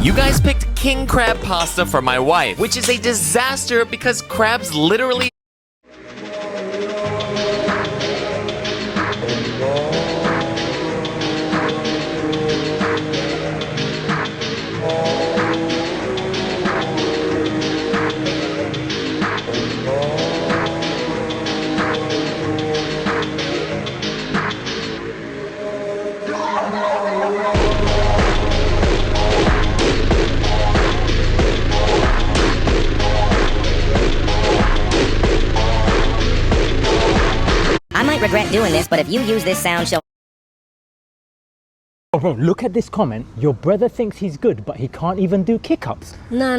You guys picked king crab pasta for my wife, which is a disaster because crabs literally... I might regret doing this, but if you use this sound, she'll... Oh, bro, look at this comment. Your brother thinks he's good, but he can't even do kick-ups. No.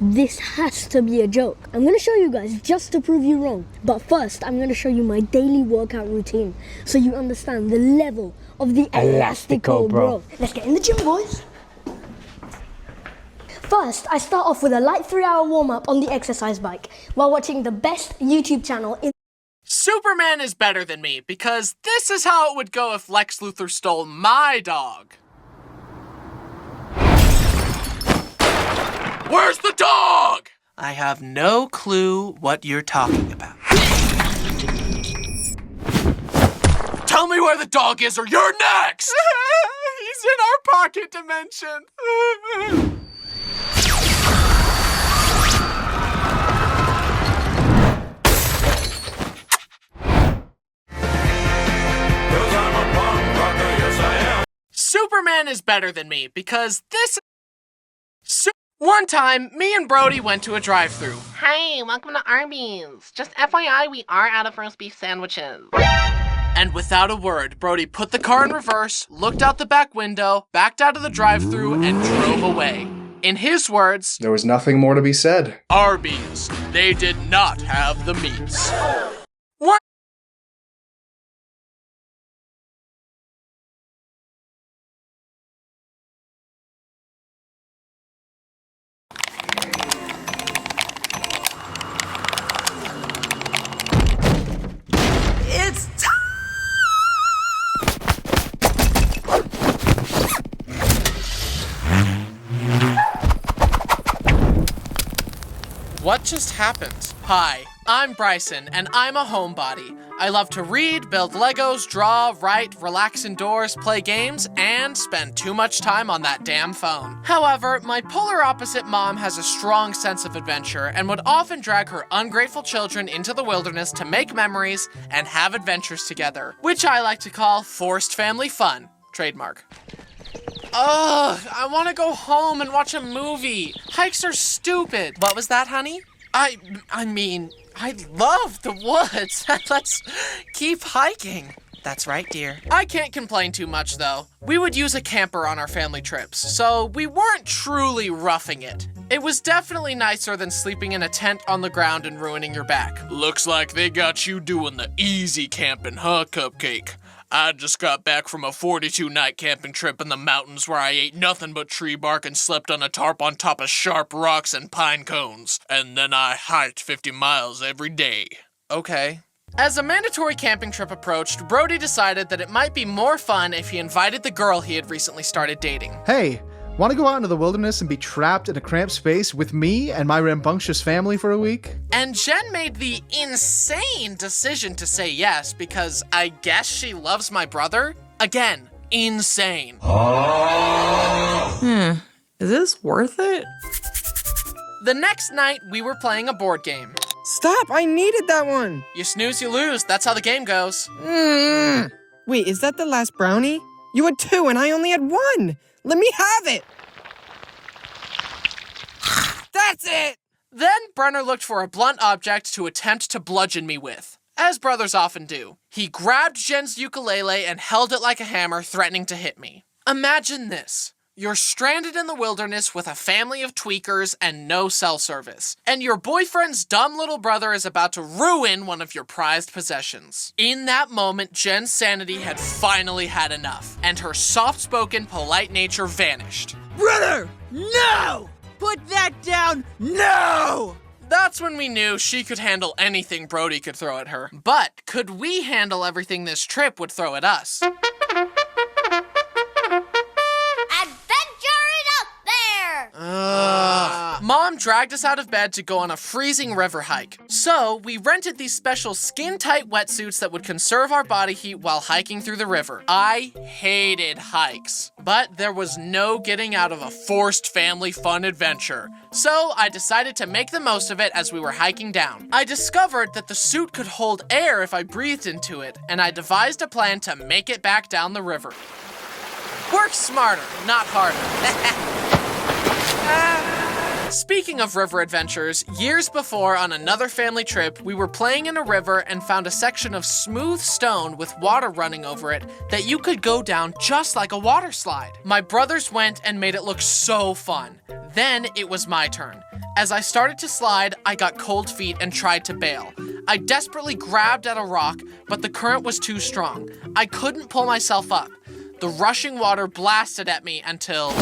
This has to be a joke. I'm gonna show you guys just to prove you wrong. But first, I'm gonna show you my daily workout routine so you understand the level of the elastico, bro. Let's get in the gym, boys. First, I start off with a light 3-hour warm-up on the exercise bike while watching the best YouTube channel in... Superman is better than me because this is how it would go if Lex Luthor stole my dog. Where's the dog? I have no clue what you're talking about. Tell me where the dog is or you're next! He's in our pocket dimension. Superman is better than me because this... One time, me and Brody went to a drive-thru. Hey, welcome to Arby's. Just FYI, we are out of roast beef sandwiches. And without a word, Brody put the car in reverse, looked out the back window, backed out of the drive-thru, and drove away. In his words, there was nothing more to be said. Arby's, they did not have the meats. What? It's time! What just happened? Hi, I'm Bryson, and I'm a homebody. I love to read, build Legos, draw, write, relax indoors, play games, and spend too much time on that damn phone. However, my polar opposite mom has a strong sense of adventure and would often drag her ungrateful children into the wilderness to make memories and have adventures together, which I like to call forced family fun. Trademark. Ugh, I want to go home and watch a movie. Hikes are stupid. What was that, honey? I mean, I love the woods. Let's keep hiking. That's right, dear. I can't complain too much, though. We would use a camper on our family trips, so we weren't truly roughing it. It was definitely nicer than sleeping in a tent on the ground and ruining your back. Looks like they got you doing the easy camping, huh, Cupcake? I just got back from a 42-night camping trip in the mountains where I ate nothing but tree bark and slept on a tarp on top of sharp rocks and pine cones. And then I hiked 50 miles every day. Okay. As a mandatory camping trip approached, Brody decided that it might be more fun if he invited the girl he had recently started dating. Hey, want to go out into the wilderness and be trapped in a cramped space with me and my rambunctious family for a week? And Jen made the insane decision to say yes because I guess she loves my brother? Again, insane. Is this worth it? The next night, we were playing a board game. Stop! I needed that one! You snooze, you lose. That's how the game goes. Wait, is that the last brownie? You had 2 and I only had 1! Let me have it! That's it! Then Brenner looked for a blunt object to attempt to bludgeon me with, as brothers often do. He grabbed Jen's ukulele and held it like a hammer, threatening to hit me. Imagine this. You're stranded in the wilderness with a family of tweakers and no cell service, and your boyfriend's dumb little brother is about to ruin one of your prized possessions. In that moment, Jen's sanity had finally had enough, and her soft-spoken, polite nature vanished. Brother! No! Put that down! No! That's when we knew she could handle anything Brody could throw at her. But could we handle everything this trip would throw at us? Adventure is up! Mom dragged us out of bed to go on a freezing river hike. So we rented these special skin-tight wetsuits that would conserve our body heat while hiking through the river. I hated hikes, but there was no getting out of a forced family fun adventure. So I decided to make the most of it as we were hiking down. I discovered that the suit could hold air if I breathed into it, and I devised a plan to make it back down the river. Work smarter, not harder. Speaking of river adventures, years before on another family trip, we were playing in a river and found a section of smooth stone with water running over it that you could go down just like a water slide. My brothers went and made it look so fun. Then it was my turn. As I started to slide, I got cold feet and tried to bail. I desperately grabbed at a rock, but the current was too strong. I couldn't pull myself up. The rushing water blasted at me until...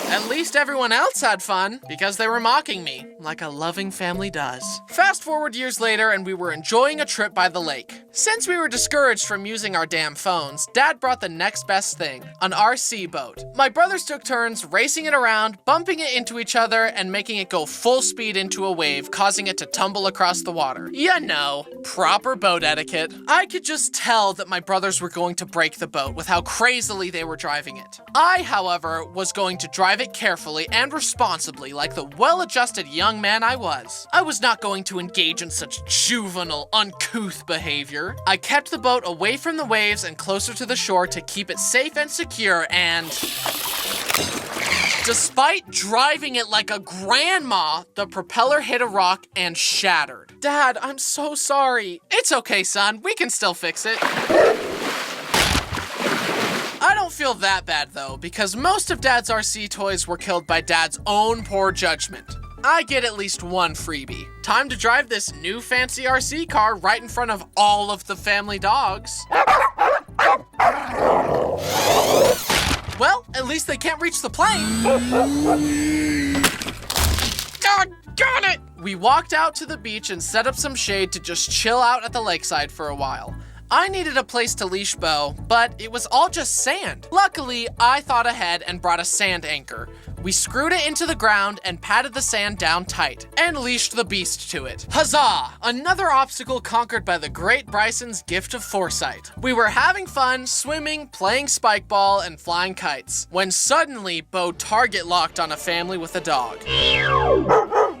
At least everyone else had fun, because they were mocking me, like a loving family does. Fast forward years later, and we were enjoying a trip by the lake. Since we were discouraged from using our damn phones, Dad brought the next best thing, an RC boat. My brothers took turns racing it around, bumping it into each other, and making it go full speed into a wave, causing it to tumble across the water. You know, proper boat etiquette. I could just tell that my brothers were going to break the boat with how crazily they were driving it. I, however, was going to drive it carefully and responsibly like the well-adjusted young man I was. I was not going to engage in such juvenile, uncouth behavior. I kept the boat away from the waves and closer to the shore to keep it safe and secure, and... despite driving it like a grandma, the propeller hit a rock and shattered. Dad, I'm so sorry. It's okay, son. We can still fix it. I don't feel that bad though, because most of Dad's RC toys were killed by Dad's own poor judgment. I get at least one freebie. Time to drive this new fancy RC car right in front of all of the family dogs. Well, at least they can't reach the plane. Doggone it! We walked out to the beach and set up some shade to just chill out at the lakeside for a while. I needed a place to leash Bo, but it was all just sand. Luckily, I thought ahead and brought a sand anchor. We screwed it into the ground and patted the sand down tight, and leashed the beast to it. Huzzah! Another obstacle conquered by the great Bryson's gift of foresight. We were having fun, swimming, playing spike ball, and flying kites, when suddenly Bo target locked on a family with a dog.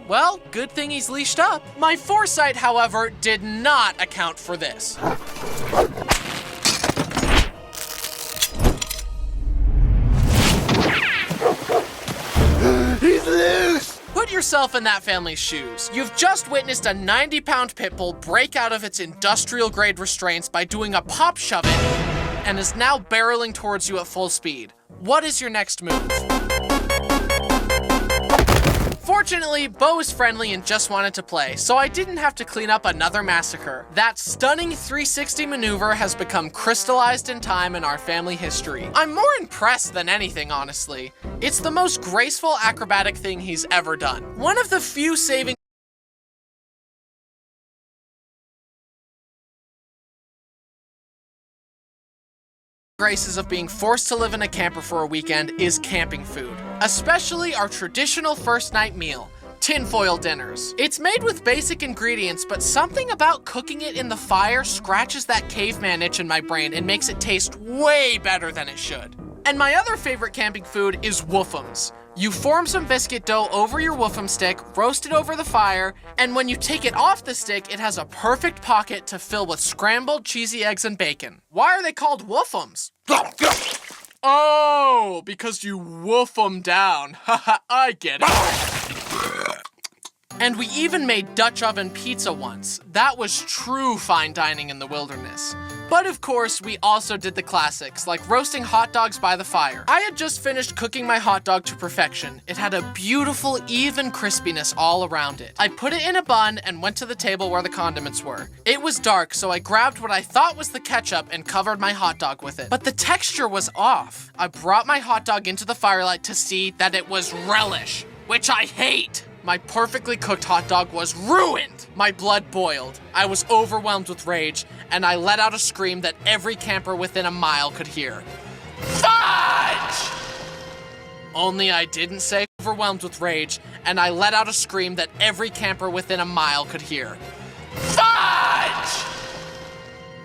Well, good thing he's leashed up. My foresight, however, did not account for this. He's loose! Put yourself in that family's shoes. You've just witnessed a 90-pound pit bull break out of its industrial-grade restraints by doing a pop shove it, and is now barreling towards you at full speed. What is your next move? Fortunately, Bo is friendly and just wanted to play, so I didn't have to clean up another massacre. That stunning 360 maneuver has become crystallized in time in our family history. I'm more impressed than anything, honestly. It's the most graceful acrobatic thing he's ever done. One of the few saving graces of being forced to live in a camper for a weekend is camping food, especially our traditional first night meal, tinfoil dinners. It's made with basic ingredients, but something about cooking it in the fire scratches that caveman itch in my brain and makes it taste way better than it should. And my other favorite camping food is woofums. You form some biscuit dough over your woofum stick, roast it over the fire, and when you take it off the stick, it has a perfect pocket to fill with scrambled cheesy eggs and bacon. Why are they called woofums? Oh, because you woof them down. Haha, I get it. And we even made Dutch oven pizza once. That was true fine dining in the wilderness. But of course, we also did the classics, like roasting hot dogs by the fire. I had just finished cooking my hot dog to perfection. It had a beautiful, even crispiness all around it. I put it in a bun and went to the table where the condiments were. It was dark, so I grabbed what I thought was the ketchup and covered my hot dog with it. But the texture was off. I brought my hot dog into the firelight to see that it was relish, which I hate. My perfectly cooked hot dog was ruined. My blood boiled. I was overwhelmed with rage, and I let out a scream that every camper within a mile could hear. Fudge! Only I didn't say overwhelmed with rage, and I let out a scream that every camper within a mile could hear. Fudge!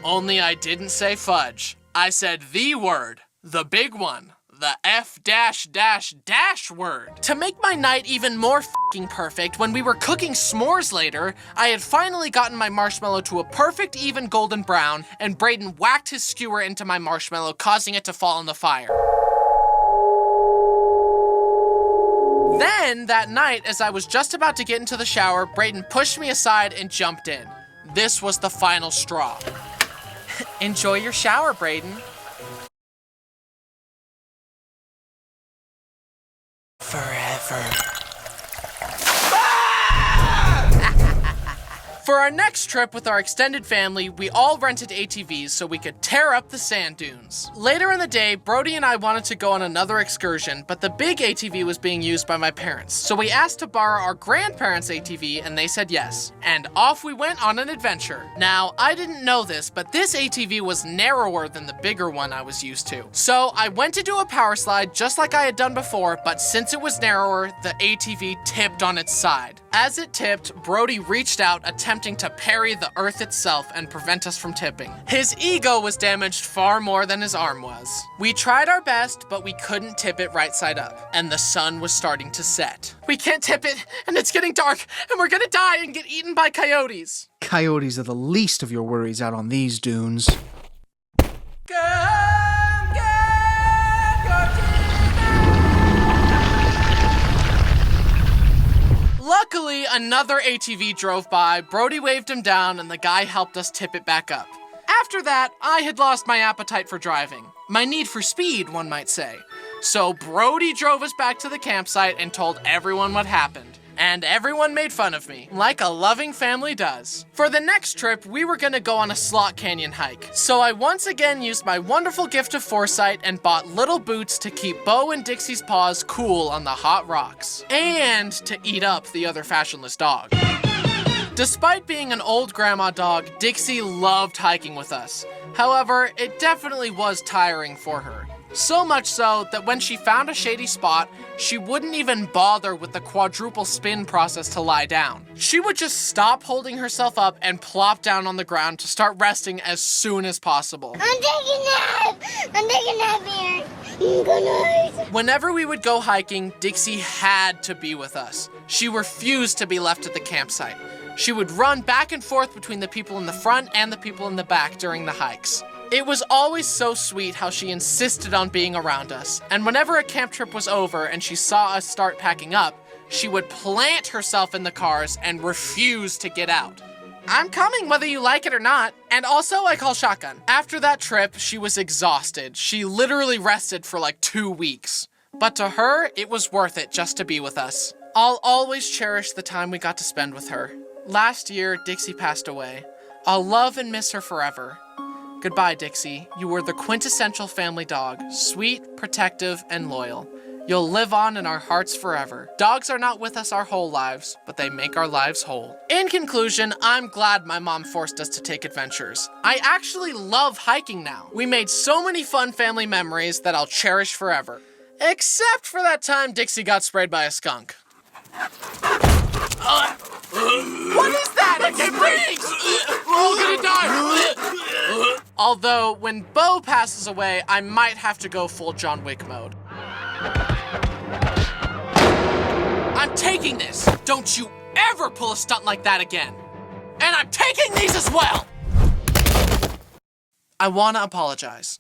Only I didn't say fudge. I said the word, the big one, the F-dash-dash-dash word. To make my night even more f***ing perfect, when we were cooking s'mores later, I had finally gotten my marshmallow to a perfect even golden brown, and Brayden whacked his skewer into my marshmallow, causing it to fall in the fire. Then, that night, as I was just about to get into the shower, Brayden pushed me aside and jumped in. This was the final straw. Enjoy your shower, Brayden. Forever. For our next trip with our extended family, we all rented ATVs so we could tear up the sand dunes. Later in the day, Brody and I wanted to go on another excursion, but the big ATV was being used by my parents. So we asked to borrow our grandparents' ATV and they said yes. And off we went on an adventure. Now, I didn't know this, but this ATV was narrower than the bigger one I was used to. So I went to do a power slide just like I had done before, but since it was narrower, the ATV tipped on its side. As it tipped, Brody reached out, attempting to parry the earth itself and prevent us from tipping. His ego was damaged far more than his arm was. We tried our best, but we couldn't tip it right side up, and the sun was starting to set. We can't tip it, and it's getting dark, and we're gonna die and get eaten by coyotes. Coyotes are the least of your worries out on these dunes. Luckily, another ATV drove by, Brody waved him down, and the guy helped us tip it back up. After that, I had lost my appetite for driving. My need for speed, one might say. So Brody drove us back to the campsite and told everyone what happened. And everyone made fun of me, like a loving family does. For the next trip, we were gonna go on a slot canyon hike. So I once again used my wonderful gift of foresight and bought little boots to keep Bo and Dixie's paws cool on the hot rocks. And to eat up the other fashionless dog. Despite being an old grandma dog, Dixie loved hiking with us. However, it definitely was tiring for her. So much so that when she found a shady spot, she wouldn't even bother with the quadruple spin process to lie down. She would just stop holding herself up and plop down on the ground to start resting as soon as possible. I'm taking a nap! I'm taking a nap here! Good night! Whenever we would go hiking, Dixie had to be with us. She refused to be left at the campsite. She would run back and forth between the people in the front and the people in the back during the hikes. It was always so sweet how she insisted on being around us, and whenever a camp trip was over and she saw us start packing up, she would plant herself in the cars and refuse to get out. I'm coming whether you like it or not, and also I call shotgun. After that trip, she was exhausted. She literally rested for like 2 weeks. But to her, it was worth it just to be with us. I'll always cherish the time we got to spend with her. Last year, Dixie passed away. I'll love and miss her forever. Goodbye, Dixie. You were the quintessential family dog, sweet, protective, and loyal. You'll live on in our hearts forever. Dogs are not with us our whole lives, but they make our lives whole. In conclusion, I'm glad my mom forced us to take adventures. I actually love hiking now. We made so many fun family memories that I'll cherish forever. Except for that time Dixie got sprayed by a skunk. What is that? I can't breathe! We're all gonna die! Although, when Bo passes away, I might have to go full John Wick mode. I'm taking this! Don't you ever pull a stunt like that again! And I'm taking these as well! I wanna apologize.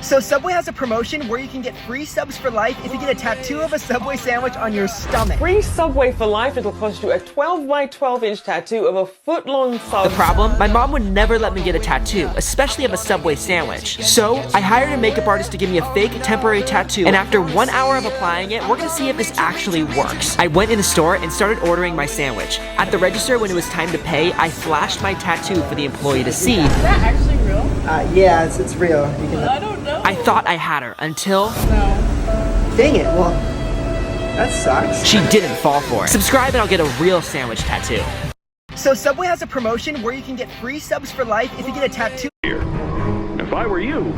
So Subway has a promotion where you can get free subs for life if you get a tattoo of a Subway sandwich on your stomach. Free Subway for life. It'll cost you a 12 by 12 inch tattoo of a foot-long sub. The problem? My mom would never let me get a tattoo, especially of a Subway sandwich. So I hired a makeup artist to give me a fake temporary tattoo, and after 1 hour of applying it, we're gonna see if this actually works. I went in the store and started ordering my sandwich. At the register, when it was time to pay, I flashed my tattoo for the employee to see. Is that actually real? Yeah, it's real. You can... I don't know. I thought I had her until... No. Dang it, well, that sucks. She didn't fall for it. Subscribe and I'll get a real sandwich tattoo. So Subway has a promotion where you can get free subs for life if you get a tattoo. If I were you.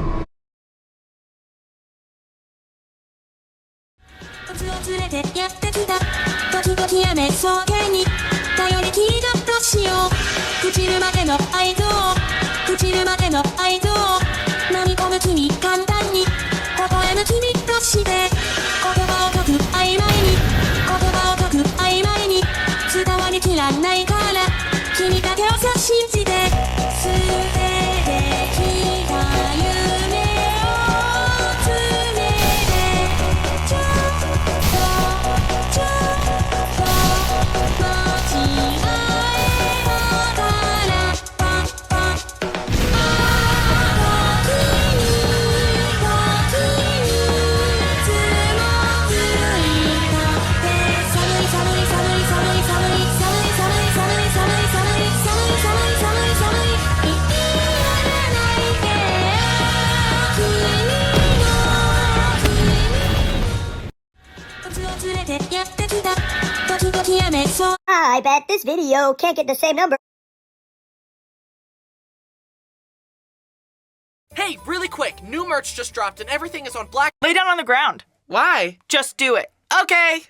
I bet this video can't get the same number. Hey, really quick, new merch just dropped and everything is on black. Lay down on the ground. Why? Just do it. Okay.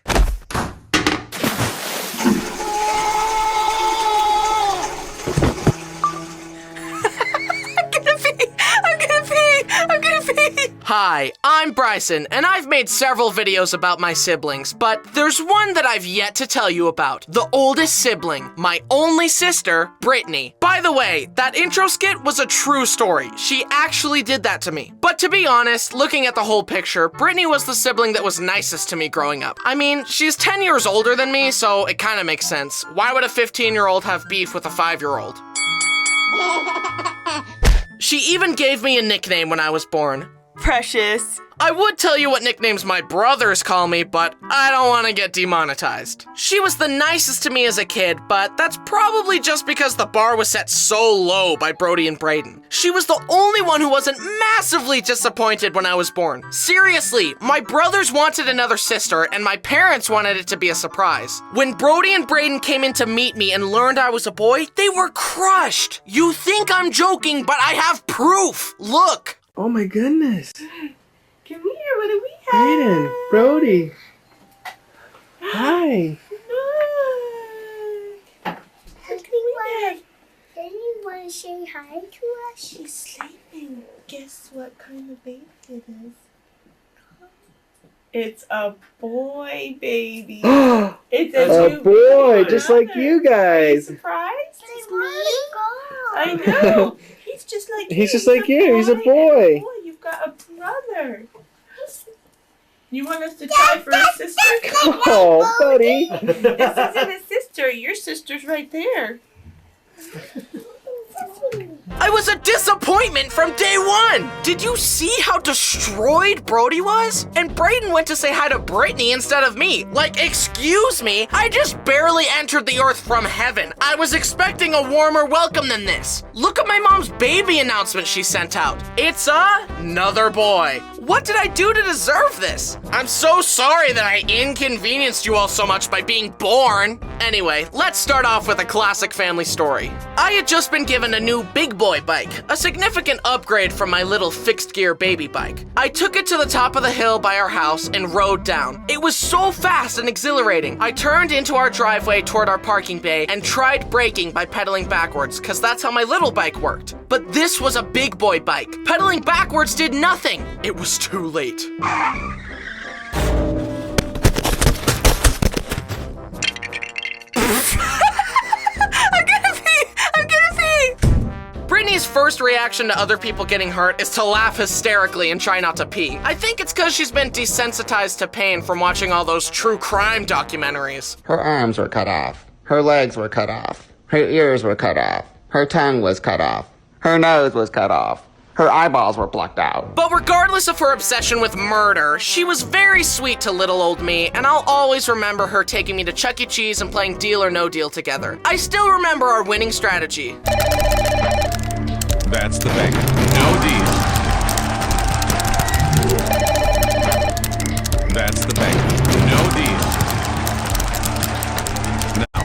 Hi, I'm Bryson, and I've made several videos about my siblings, but there's one that I've yet to tell you about. The oldest sibling, my only sister, Brittany. By the way, that intro skit was a true story. She actually did that to me. But to be honest, looking at the whole picture, Brittany was the sibling that was nicest to me growing up. I mean, she's 10 years older than me, so it kind of makes sense. Why would a 15-year-old have beef with a 5-year-old? She even gave me a nickname when I was born. Precious. I would tell you what nicknames my brothers call me, but I don't want to get demonetized. She was the nicest to me as a kid, but that's probably just because the bar was set so low by Brody and Braden. She was the only one who wasn't massively disappointed when I was born. Seriously, my brothers wanted another sister, and my parents wanted it to be a surprise. When Brody and Braden came in to meet me and learned I was a boy, they were crushed. You think I'm joking, but I have proof. Look. Oh my goodness. Come here, what do we have? Brayden, Brody. Hi. Didn't you want to say hi to us? She's sleeping. Guess what kind of baby it is? It's a boy baby. It's a boy, just like you guys. Surprised? I know. He's just like you. He's just like you. He's a boy. You've got a brother. You want us to try for a sister? Oh, buddy. This isn't a sister. Your sister's right there. I was a disappointment from day one! Did you see how destroyed Brody was? And Braden went to say hi to Brittany instead of me. Like, excuse me, I just barely entered the earth from heaven. I was expecting a warmer welcome than this. Look at my mom's baby announcement she sent out. It's another boy. What did I do to deserve this? I'm so sorry that I inconvenienced you all so much by being born. Anyway, let's start off with a classic family story. I had just been given a new big boy bike, a significant upgrade from my little fixed gear baby bike. I took it to the top of the hill by our house and rode down. It was so fast and exhilarating. I turned into our driveway toward our parking bay and tried braking by pedaling backwards, cause that's how my little bike worked. But this was a big boy bike. Pedaling backwards did nothing. It was too late. Brittany's first reaction to other people getting hurt is to laugh hysterically and try not to pee. I think it's because she's been desensitized to pain from watching all those true crime documentaries. Her arms were cut off. Her legs were cut off. Her ears were cut off. Her tongue was cut off. Her nose was cut off. Her eyeballs were plucked out. But regardless of her obsession with murder, she was very sweet to little old me, and I'll always remember her taking me to Chuck E. Cheese and playing Deal or No Deal together. I still remember our winning strategy. That's the bank. No deal. That's the bank. No deal. Now,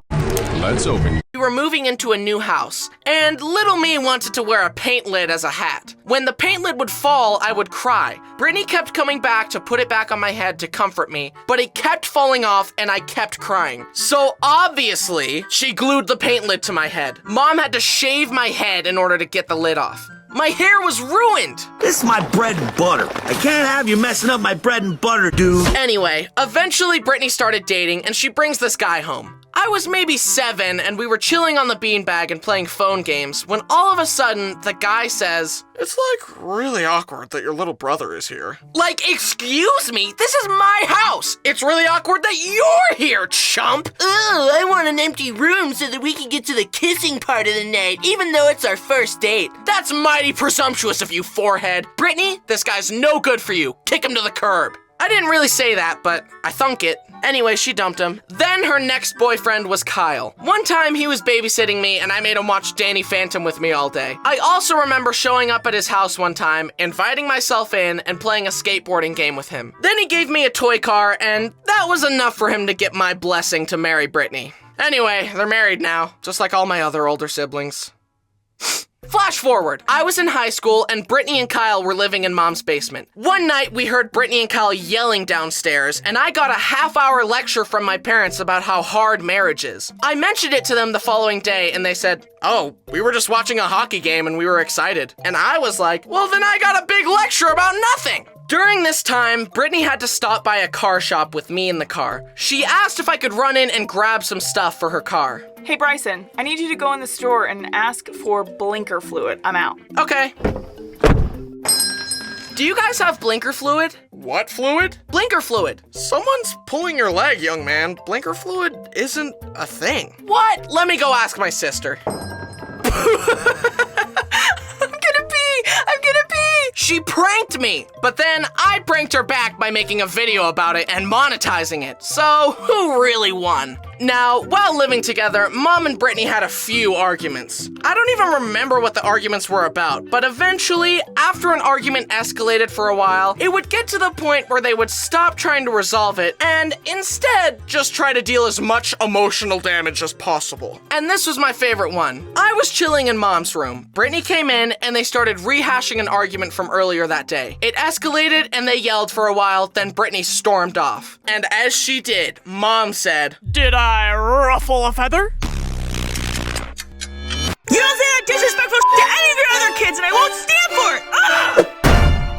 let's open. We were moving moving into a new house, and little me wanted to wear a paint lid as a hat. When the paint lid would fall, I would cry. Brittany kept coming back to put it back on my head to comfort me, but it kept falling off and I kept crying. So obviously, she glued the paint lid to my head. Mom had to shave my head in order to get the lid off. My hair was ruined! This is my bread and butter. I can't have you messing up my bread and butter, dude. Anyway, eventually Brittany started dating and she brings this guy home. I was maybe 7 and we were chilling on the beanbag and playing phone games when all of a sudden the guy says, "It's like really awkward that your little brother is here." Like, excuse me, this is my house. It's really awkward that you're here, chump. Oh, I want an empty room so that we can get to the kissing part of the night, even though it's our first date. That's mighty presumptuous of you, forehead. Brittany, this guy's no good for you. Kick him to the curb. I didn't really say that, but I thunk it. Anyway, she dumped him. Then her next boyfriend was Kyle. One time he was babysitting me and I made him watch Danny Phantom with me all day. I also remember showing up at his house one time, inviting myself in and playing a skateboarding game with him. Then he gave me a toy car and that was enough for him to get my blessing to marry Brittany. Anyway, they're married now, just like all my other older siblings. Flash forward. I was in high school and Brittany and Kyle were living in Mom's basement. One night we heard Brittany and Kyle yelling downstairs and I got a half-hour lecture from my parents about how hard marriage is. I mentioned it to them the following day and they said, "Oh, we were just watching a hockey game and we were excited." And I was like, well then I got a big lecture about nothing. During this time, Brittany had to stop by a car shop with me in the car. She asked if I could run in and grab some stuff for her car. Hey Bryson, I need you to go in the store and ask for blinker fluid. I'm out. Okay. Do you guys have blinker fluid? What fluid? Blinker fluid. Someone's pulling your leg, young man. Blinker fluid isn't a thing. What? Let me go ask my sister. I'm gonna pee! She pranked me, but then I pranked her back by making a video about it and monetizing it. So, who really won? Now, while living together, Mom and Brittany had a few arguments. I don't even remember what the arguments were about, but eventually, after an argument escalated for a while, it would get to the point where they would stop trying to resolve it and instead just try to deal as much emotional damage as possible. And this was my favorite one. I was chilling in Mom's room. Brittany came in and they started rehashing an argument from earlier that day. It escalated and they yelled for a while, then Brittany stormed off. And as she did, Mom said, "Did I ruffle a feather?" You don't say that disrespectful to any of your other kids and I won't stand for it! Ugh!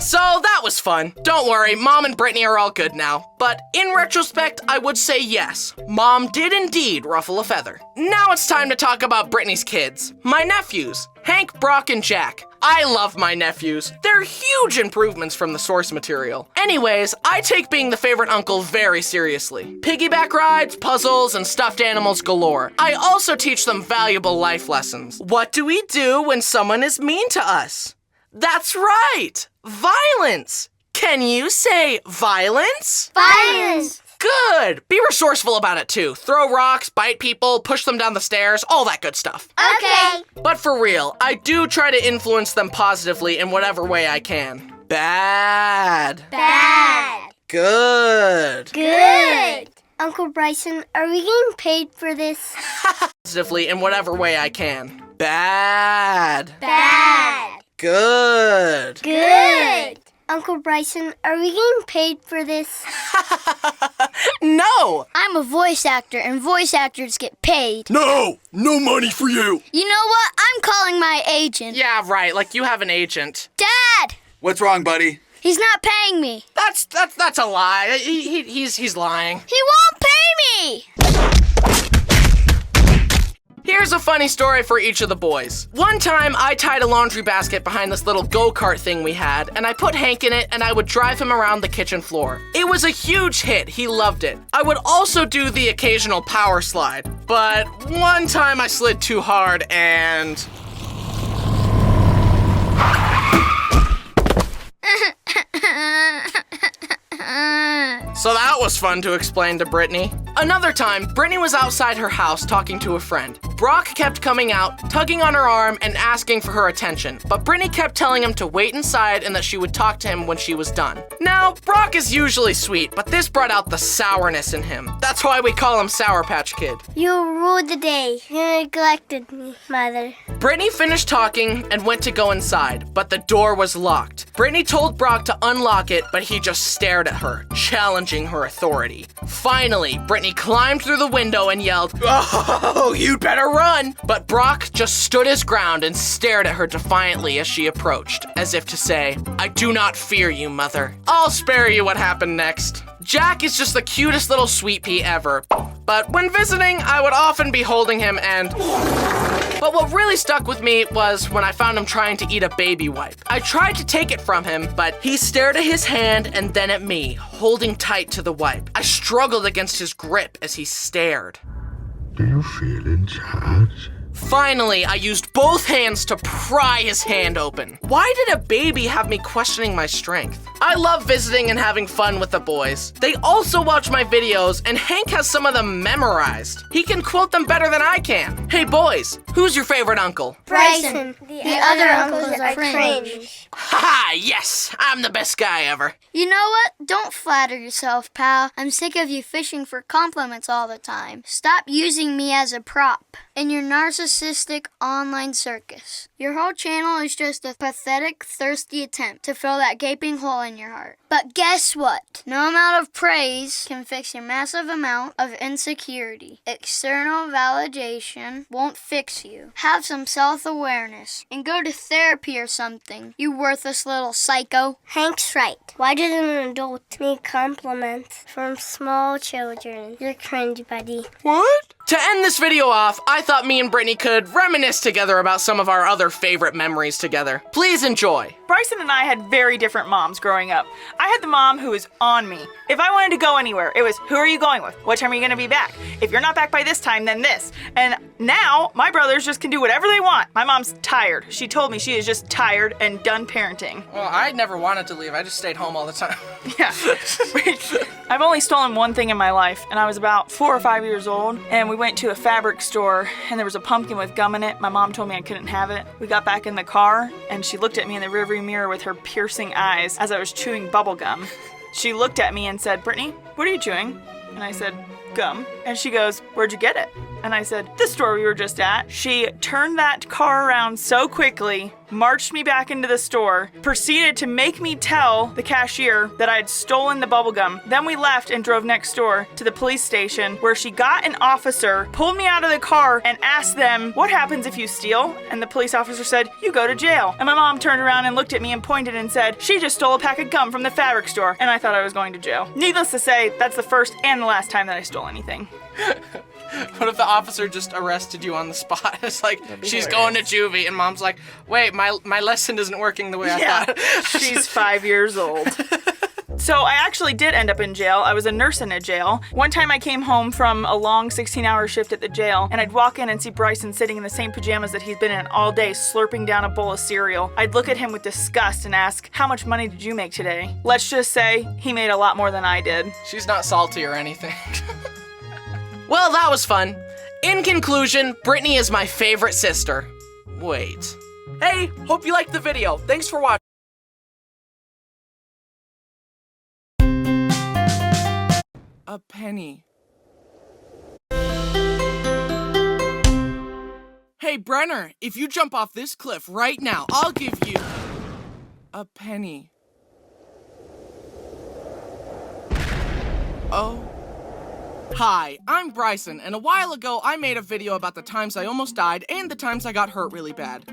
So that was fun. Don't worry, Mom and Brittany are all good now. But in retrospect, I would say yes, Mom did indeed ruffle a feather. Now it's time to talk about Brittany's kids. My nephews, Hank, Brock, and Jack. I love my nephews. They're huge improvements from the source material. Anyways, I take being the favorite uncle very seriously. Piggyback rides, puzzles, and stuffed animals galore. I also teach them valuable life lessons. What do we do when someone is mean to us? That's right! Violence! Can you say violence? Violence! Good! Be resourceful about it too. Throw rocks, bite people, push them down the stairs, all that good stuff. Okay. But for real, I do try to influence them positively in whatever way I can. Bad. Bad. Good. Good. Uncle Bryson, are we getting paid for this? Positively in whatever way I can. Bad. Bad. Good. Good. Uncle Bryson, are we getting paid for this? No! I'm a voice actor, and voice actors get paid. No! No money for you! You know what? I'm calling my agent. Yeah, right, like you have an agent. Dad! What's wrong, buddy? He's not paying me. That's a lie. He's lying. He won't pay me! Here's a funny story for each of the boys. One time, I tied a laundry basket behind this little go-kart thing we had, and I put Hank in it, and I would drive him around the kitchen floor. It was a huge hit. He loved it. I would also do the occasional power slide, but one time I slid too hard and... So that was fun to explain to Brittany. Another time, Brittany was outside her house talking to a friend. Brock kept coming out, tugging on her arm and asking for her attention, but Brittany kept telling him to wait inside and that she would talk to him when she was done. Now, Brock is usually sweet, but this brought out the sourness in him. That's why we call him Sour Patch Kid. You ruled the day. You neglected me, Mother. Brittany finished talking and went to go inside, but the door was locked. Brittany told Brock to unlock it, but he just stared at her, challenging her authority. Finally, Brittany climbed through the window and yelled, "Oh, you'd better run!" But Brock just stood his ground and stared at her defiantly as she approached, as if to say, "I do not fear you, Mother. I'll spare you what happened next." Jack is just the cutest little sweet pea ever, but when visiting, I would often be holding him and... But what really stuck with me was when I found him trying to eat a baby wipe. I tried to take it from him, but he stared at his hand and then at me, holding tight to the wipe. I struggled against his grip as he stared. Do you feel in charge? Finally, I used both hands to pry his hand open. Why did a baby have me questioning my strength? I love visiting and having fun with the boys. They also watch my videos, and Hank has some of them memorized. He can quote them better than I can. Hey boys, who's your favorite uncle? Bryson. The other uncles are cringe. Haha, yes, I'm the best guy ever. You know what? Don't flatter yourself, pal. I'm sick of you fishing for compliments all the time. Stop using me as a prop in your narcissistic online circus. Your whole channel is just a pathetic, thirsty attempt to fill that gaping hole in your heart. But guess what? No amount of praise can fix your massive amount of insecurity. External validation won't fix you. Have some self-awareness and go to therapy or something, you worthless little psycho. Hank's right. Why did an adult need compliments from small children? You're cringe, buddy. What? To end this video off, I thought me and Brittany could reminisce together about some of our other favorite memories together. Please enjoy. Bryson and I had very different moms growing up. I had the mom who was on me. If I wanted to go anywhere, it was, who are you going with? What time are you going to be back? If you're not back by this time, then this. And now, my brothers just can do whatever they want. My mom's tired. She told me she is just tired and done parenting. Well, I never wanted to leave. I just stayed home all the time. Yeah. I've only stolen one thing in my life, and I was about 4 or 5 years old, and we went to a fabric store, and there was a pumpkin with gum in it. My mom told me I couldn't have it. We got back in the car, and she looked at me in the rearview mirror with her piercing eyes as I was chewing bubble gum. She looked at me and said, "Brittany, what are you chewing?" And I said, "Gum." And she goes, "Where'd you get it?" And I said, "The store we were just at." She turned that car around so quickly, marched me back into the store, proceeded to make me tell the cashier that I had stolen the bubblegum. Then we left and drove next door to the police station, where she got an officer, pulled me out of the car, and asked them, "What happens if you steal?" And the police officer said, "You go to jail." And my mom turned around and looked at me and pointed and said, "She just stole a pack of gum from the fabric store." And I thought I was going to jail. Needless to say, that's the first and the last time that I stole anything. What if the officer just arrested you on the spot? It's like, she's going to juvie, and mom's like, wait, my lesson isn't working the way I thought. She's 5 years old. So I actually did end up in jail. I was a nurse in a jail. One time I came home from a long 16-hour shift at the jail, and I'd walk in and see Bryson sitting in the same pajamas that he's been in all day, slurping down a bowl of cereal. I'd look at him with disgust and ask, "How much money did you make today?" Let's just say he made a lot more than I did. She's not salty or anything. Well, that was fun. In conclusion, Brittany is my favorite sister. Wait. Hey, hope you liked the video. Thanks for watching. A penny. Hey, Brenner, if you jump off this cliff right now, I'll give you a penny. Oh. Hi, I'm Bryson, and a while ago I made a video about the times I almost died and the times I got hurt really bad.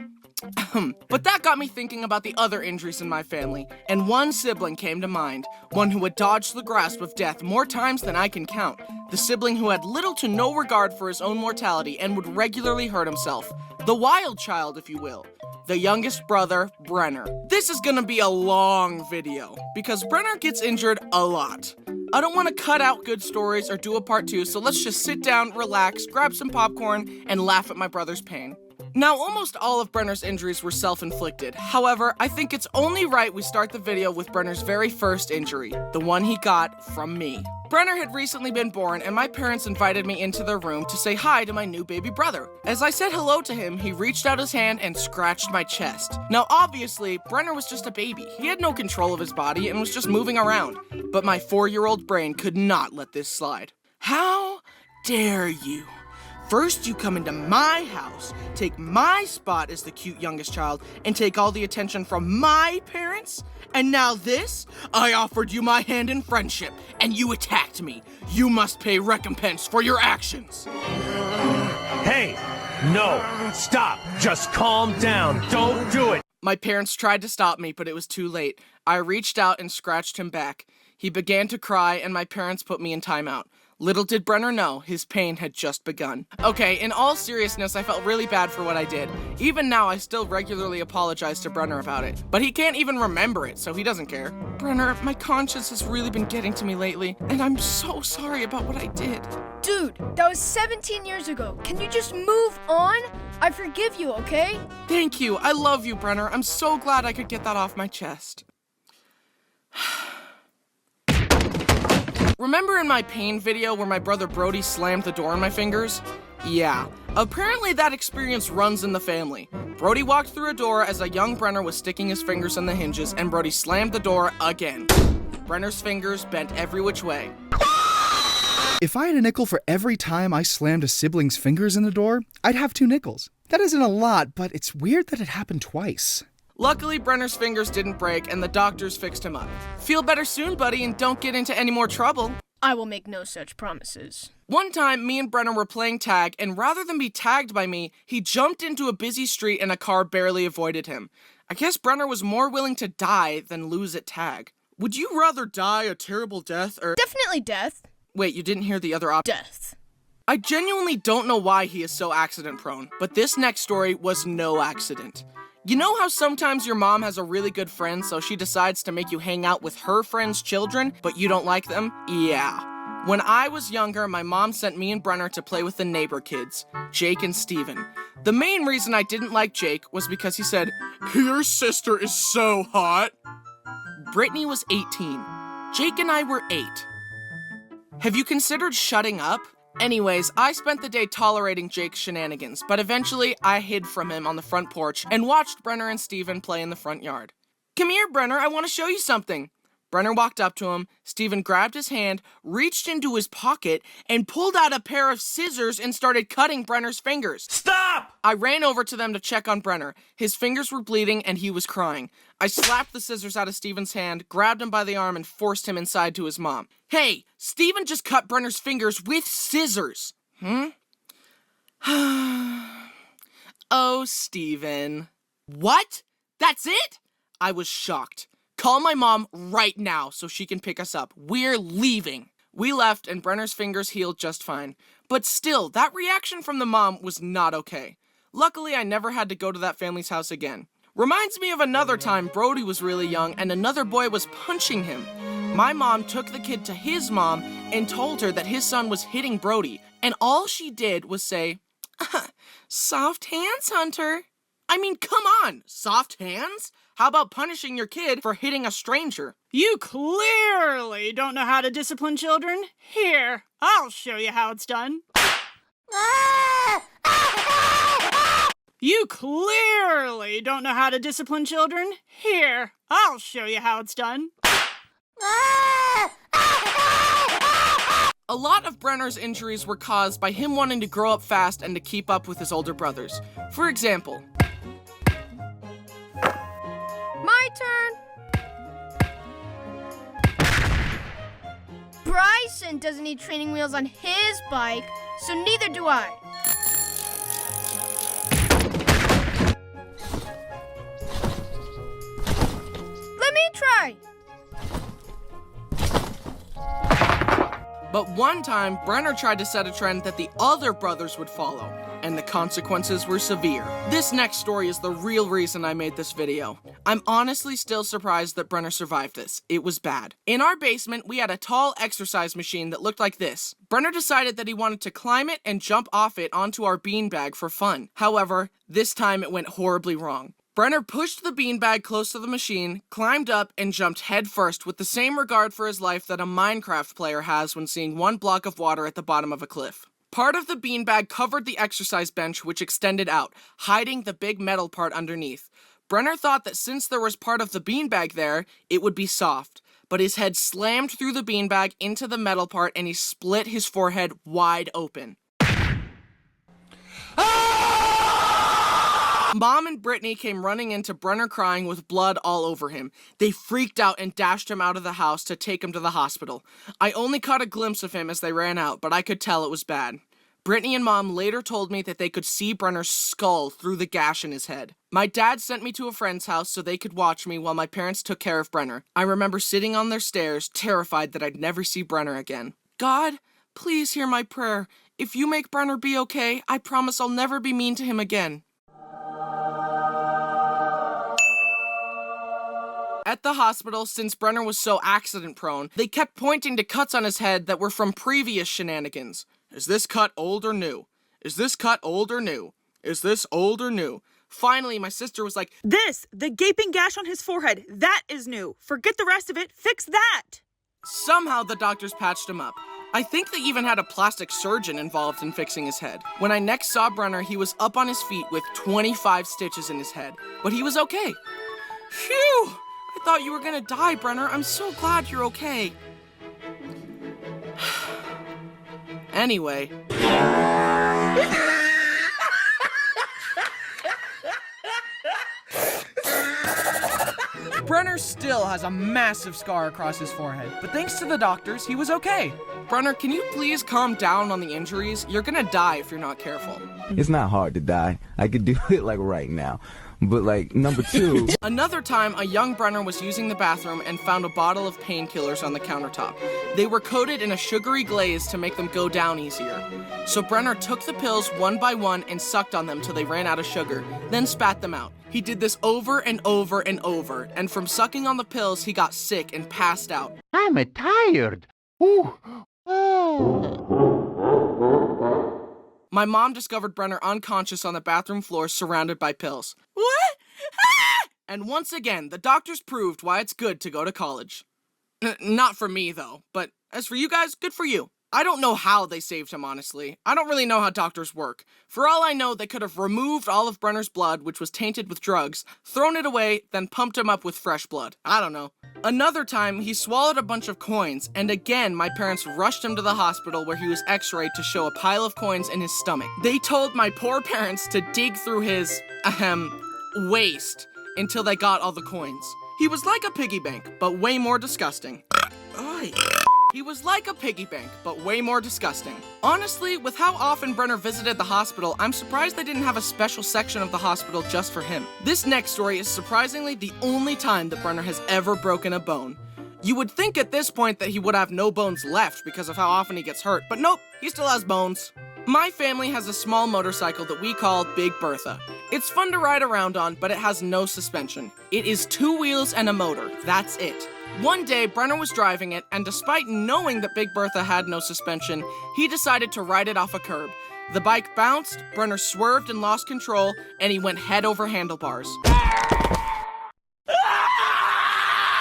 But that got me thinking about the other injuries in my family, and one sibling came to mind, one who had dodged the grasp of death more times than I can count, the sibling who had little to no regard for his own mortality and would regularly hurt himself, the wild child, if you will. The youngest brother, Brenner. This is gonna be a long video, because Brenner gets injured a lot. I don't want to cut out good stories or do a part 2, so let's just sit down, relax, grab some popcorn, and laugh at my brother's pain. Now, almost all of Brenner's injuries were self-inflicted. However, I think it's only right we start the video with Brenner's very first injury, the one he got from me. Brenner had recently been born, and my parents invited me into their room to say hi to my new baby brother. As I said hello to him, he reached out his hand and scratched my chest. Now, obviously, Brenner was just a baby. He had no control of his body and was just moving around. But my 4-year-old brain could not let this slide. How dare you? First, you come into my house, take my spot as the cute youngest child, and take all the attention from my parents? And now this? I offered you my hand in friendship, and you attacked me. You must pay recompense for your actions. Hey, no, stop. Just calm down. Don't do it. My parents tried to stop me, but it was too late. I reached out and scratched him back. He began to cry, and my parents put me in timeout. Little did Brenner know, his pain had just begun. Okay, in all seriousness, I felt really bad for what I did. Even now, I still regularly apologize to Brenner about it. But he can't even remember it, so he doesn't care. Brenner, my conscience has really been getting to me lately, and I'm so sorry about what I did. Dude, that was 17 years ago. Can you just move on? I forgive you, okay? Thank you. I love you, Brenner. I'm so glad I could get that off my chest. Remember in my pain video where my brother Brody slammed the door on my fingers? Yeah, apparently that experience runs in the family. Brody walked through a door as a young Brenner was sticking his fingers in the hinges, and Brody slammed the door again. Brenner's fingers bent every which way. If I had a nickel for every time I slammed a sibling's fingers in the door, I'd have 2 nickels. That isn't a lot, but it's weird that it happened twice. Luckily, Brenner's fingers didn't break, and the doctors fixed him up. Feel better soon, buddy, and don't get into any more trouble. I will make no such promises. One time, me and Brenner were playing tag, and rather than be tagged by me, he jumped into a busy street and a car barely avoided him. I guess Brenner was more willing to die than lose at tag. Would you rather die a terrible death or— Definitely death. Wait, you didn't hear the other option? Death. I genuinely don't know why he is so accident-prone, but this next story was no accident. You know how sometimes your mom has a really good friend, so she decides to make you hang out with her friend's children, but you don't like them? Yeah. When I was younger, my mom sent me and Brenner to play with the neighbor kids, Jake and Steven. The main reason I didn't like Jake was because he said, "Your sister is so hot." Brittany was 18. Jake and I were 8. Have you considered shutting up? Anyways, I spent the day tolerating Jake's shenanigans, but eventually I hid from him on the front porch and watched Brenner and Steven play in the front yard. "Come here, Brenner, I want to show you something." Brenner walked up to him, Steven grabbed his hand, reached into his pocket, and pulled out a pair of scissors and started cutting Brenner's fingers. Stop! I ran over to them to check on Brenner. His fingers were bleeding and he was crying. I slapped the scissors out of Steven's hand, grabbed him by the arm, and forced him inside to his mom. "Hey, Steven just cut Brenner's fingers with scissors." Oh, Steven. What? That's it? I was shocked. Call my mom right now so she can pick us up. We're leaving. We left and Brenner's fingers healed just fine. But still, that reaction from the mom was not okay. Luckily, I never had to go to that family's house again. Reminds me of another time Brody was really young and another boy was punching him. My mom took the kid to his mom and told her that his son was hitting Brody. And all she did was say, "Soft hands, Hunter." I mean, come on, soft hands? How about punishing your kid for hitting a stranger? You clearly don't know how to discipline children. Here, I'll show you how it's done. You clearly don't know how to discipline children. Here, I'll show you how it's done. A lot of Brenner's injuries were caused by him wanting to grow up fast and to keep up with his older brothers. For example, My turn. Bryson doesn't need training wheels on his bike, so neither do I. Let me try. But one time, Brenner tried to set a trend that the other brothers would follow, and the consequences were severe. This next story is the real reason I made this video. I'm honestly still surprised that Brenner survived this. It was bad. In our basement, we had a tall exercise machine that looked like this. Brenner decided that he wanted to climb it and jump off it onto our beanbag for fun. However, this time it went horribly wrong. Brenner pushed the beanbag close to the machine, climbed up, and jumped headfirst with the same regard for his life that a Minecraft player has when seeing one block of water at the bottom of a cliff. Part of the beanbag covered the exercise bench, which extended out, hiding the big metal part underneath. Brenner thought that since there was part of the beanbag there, it would be soft. But his head slammed through the beanbag into the metal part and he split his forehead wide open. Mom and Brittany came running in to Brenner crying with blood all over him. They freaked out and dashed him out of the house to take him to the hospital. I only caught a glimpse of him as they ran out, but I could tell it was bad. Brittany and Mom later told me that they could see Brenner's skull through the gash in his head. My dad sent me to a friend's house so they could watch me while my parents took care of Brenner. I remember sitting on their stairs, terrified that I'd never see Brenner again. God, please hear my prayer. If you make Brenner be okay, I promise I'll never be mean to him again. At the hospital, since Brenner was so accident-prone, they kept pointing to cuts on his head that were from previous shenanigans. Is this cut old or new? Is this cut old or new? Is this old or new? Finally, my sister was like, the gaping gash on his forehead, that is new. Forget the rest of it, fix that. Somehow the doctors patched him up. I think they even had a plastic surgeon involved in fixing his head. When I next saw Brenner, he was up on his feet with 25 stitches in his head. But he was okay. Phew! I thought you were gonna die, Brenner. I'm so glad you're okay. Anyway. Brenner still has a massive scar across his forehead, but thanks to the doctors, he was okay. Brenner, can you please calm down on the injuries? You're gonna die if you're not careful. It's not hard to die. I could do it like right now. But like, number two... Another time, a young Brenner was using the bathroom and found a bottle of painkillers on the countertop. They were coated in a sugary glaze to make them go down easier. So Brenner took the pills one by one and sucked on them till they ran out of sugar, then spat them out. He did this over and over and over, and from sucking on the pills, he got sick and passed out. I'm tired. Ooh. My mom discovered Brenner unconscious on the bathroom floor surrounded by pills. What? Ah! And once again, the doctors proved why it's good to go to college. Not for me, though, but as for you guys, good for you. I don't know how they saved him, honestly. I don't really know how doctors work. For all I know, they could have removed all of Brenner's blood, which was tainted with drugs, thrown it away, then pumped him up with fresh blood. I don't know. Another time, he swallowed a bunch of coins, and again, my parents rushed him to the hospital where he was x-rayed to show a pile of coins in his stomach. They told my poor parents to dig through his, waist until they got all the coins. He was like a piggy bank, but way more disgusting. He was like a piggy bank, but way more disgusting. Honestly, with how often Brenner visited the hospital, I'm surprised they didn't have a special section of the hospital just for him. This next story is surprisingly the only time that Brenner has ever broken a bone. You would think at this point that he would have no bones left because of how often he gets hurt, but nope, he still has bones. My family has a small motorcycle that we call Big Bertha. It's fun to ride around on, but it has no suspension. It is 2 wheels and a motor, that's it. One day, Brenner was driving it, and despite knowing that Big Bertha had no suspension, he decided to ride it off a curb. The bike bounced, Brenner swerved and lost control, and he went head over handlebars.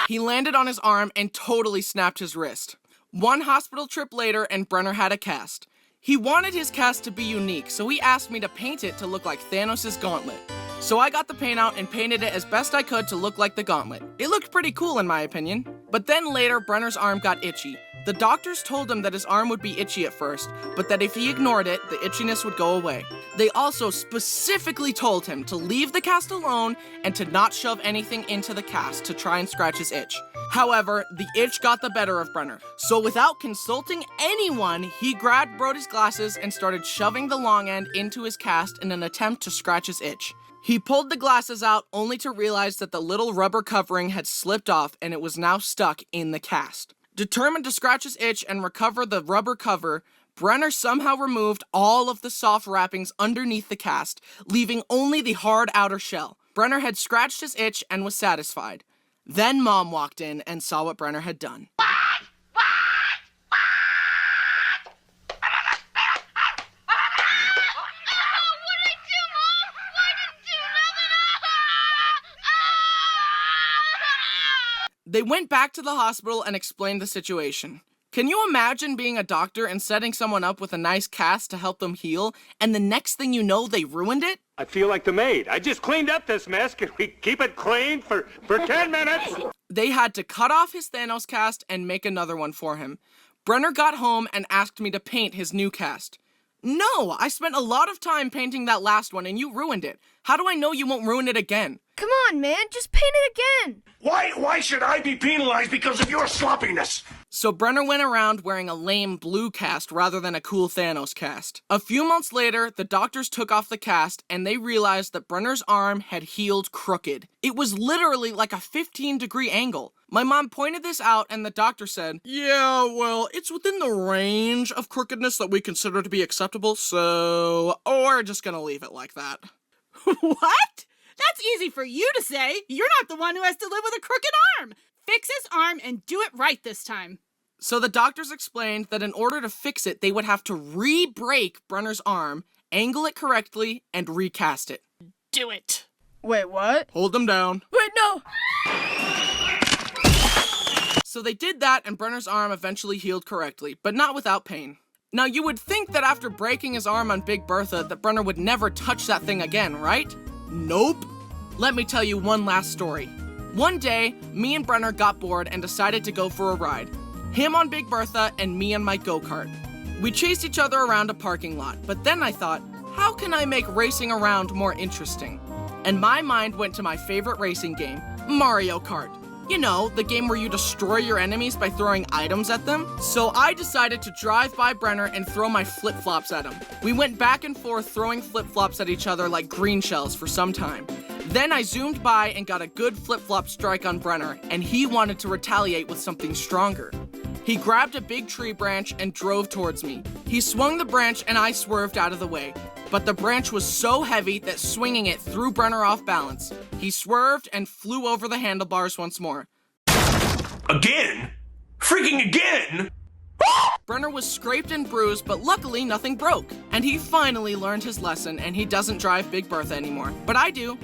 He landed on his arm and totally snapped his wrist. One hospital trip later, and Brenner had a cast. He wanted his cast to be unique, so he asked me to paint it to look like Thanos' gauntlet. So I got the paint out and painted it as best I could to look like the gauntlet. It looked pretty cool in my opinion. But then later, Brenner's arm got itchy. The doctors told him that his arm would be itchy at first, but that if he ignored it, the itchiness would go away. They also specifically told him to leave the cast alone and to not shove anything into the cast to try and scratch his itch. However, the itch got the better of Brenner. So without consulting anyone, he grabbed Brody's glasses and started shoving the long end into his cast in an attempt to scratch his itch. He pulled the glasses out only to realize that the little rubber covering had slipped off and it was now stuck in the cast. Determined to scratch his itch and recover the rubber cover, Brenner somehow removed all of the soft wrappings underneath the cast, leaving only the hard outer shell. Brenner had scratched his itch and was satisfied. Then Mom walked in and saw what Brenner had done. They went back to the hospital and explained the situation. Can you imagine being a doctor and setting someone up with a nice cast to help them heal, and the next thing you know, they ruined it? I feel like the maid. I just cleaned up this mess. Can we keep it clean for 10 minutes? They had to cut off his Thanos cast and make another one for him. Brenner got home and asked me to paint his new cast. No, I spent a lot of time painting that last one and you ruined it. How do I know you won't ruin it again? Come on, man, just paint it again. Why should I be penalized because of your sloppiness? So Brenner went around wearing a lame blue cast rather than a cool Thanos cast. A few months later, the doctors took off the cast and they realized that Brenner's arm had healed crooked. It was literally like a 15-degree angle. My mom pointed this out and the doctor said, "Yeah, well, it's within the range of crookedness that we consider to be acceptable, so we're just gonna leave it like that." What? That's easy for you to say. You're not the one who has to live with a crooked arm. Fix his arm and do it right this time. So the doctors explained that in order to fix it, they would have to re-break Brenner's arm, angle it correctly, and recast it. Do it. Wait, what? Hold them down. Wait, no! So they did that and Brenner's arm eventually healed correctly, but not without pain. Now you would think that after breaking his arm on Big Bertha that Brenner would never touch that thing again, right? Nope. Let me tell you one last story. One day, me and Brenner got bored and decided to go for a ride. Him on Big Bertha and me on my go-kart. We chased each other around a parking lot, but then I thought, how can I make racing around more interesting? And my mind went to my favorite racing game, Mario Kart. You know, the game where you destroy your enemies by throwing items at them. So I decided to drive by Brenner and throw my flip-flops at him. We went back and forth throwing flip-flops at each other like green shells for some time. Then I zoomed by and got a good flip-flop strike on Brenner, and he wanted to retaliate with something stronger. He grabbed a big tree branch and drove towards me. He swung the branch and I swerved out of the way. But the branch was so heavy that swinging it threw Brenner off balance. He swerved and flew over the handlebars once more. Again? Freaking again? Brenner was scraped and bruised, but luckily nothing broke. And he finally learned his lesson and he doesn't drive Big Bertha anymore. But I do.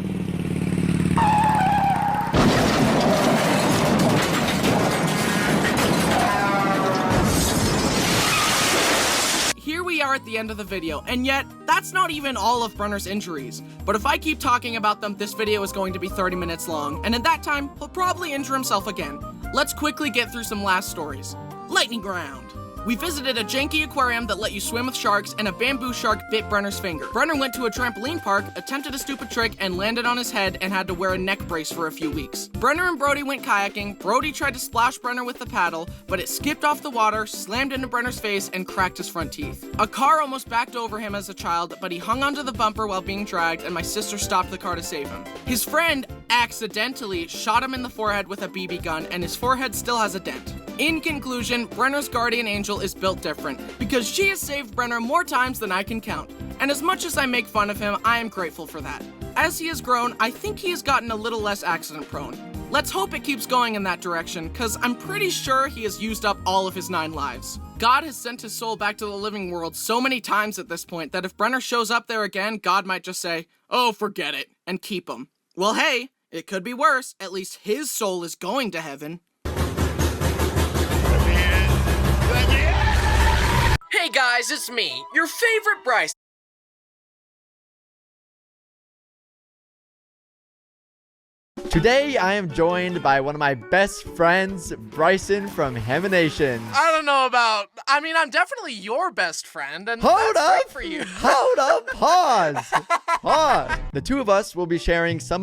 Here we are at the end of the video, and yet, that's not even all of Brenner's injuries. But if I keep talking about them, this video is going to be 30 minutes long, and in that time, he'll probably injure himself again. Let's quickly get through some last stories. Lightning round. We visited a janky aquarium that let you swim with sharks, and a bamboo shark bit Brenner's finger. Brenner went to a trampoline park, attempted a stupid trick, and landed on his head and had to wear a neck brace for a few weeks. Brenner and Brody went kayaking. Brody tried to splash Brenner with the paddle, but it skipped off the water, slammed into Brenner's face, and cracked his front teeth. A car almost backed over him as a child, but he hung onto the bumper while being dragged, and my sister stopped the car to save him. His friend accidentally shot him in the forehead with a BB gun, and his forehead still has a dent. In conclusion, Brenner's guardian angel is built different, because she has saved Brenner more times than I can count. And as much as I make fun of him, I am grateful for that. As he has grown, I think he has gotten a little less accident prone. Let's hope it keeps going in that direction, cause I'm pretty sure he has used up all of his 9 lives. God has sent his soul back to the living world so many times at this point that if Brenner shows up there again, God might just say, "Oh, forget it," and keep him. Well, hey, it could be worse. At least his soul is going to heaven. Hey guys, it's me, your favorite Bryce. Today I am joined by one of my best friends, Bryson from Heminations. I don't know about, I'm definitely your best friend, and Hold that's up! great for you. Hold up, pause. The two of us will be sharing some of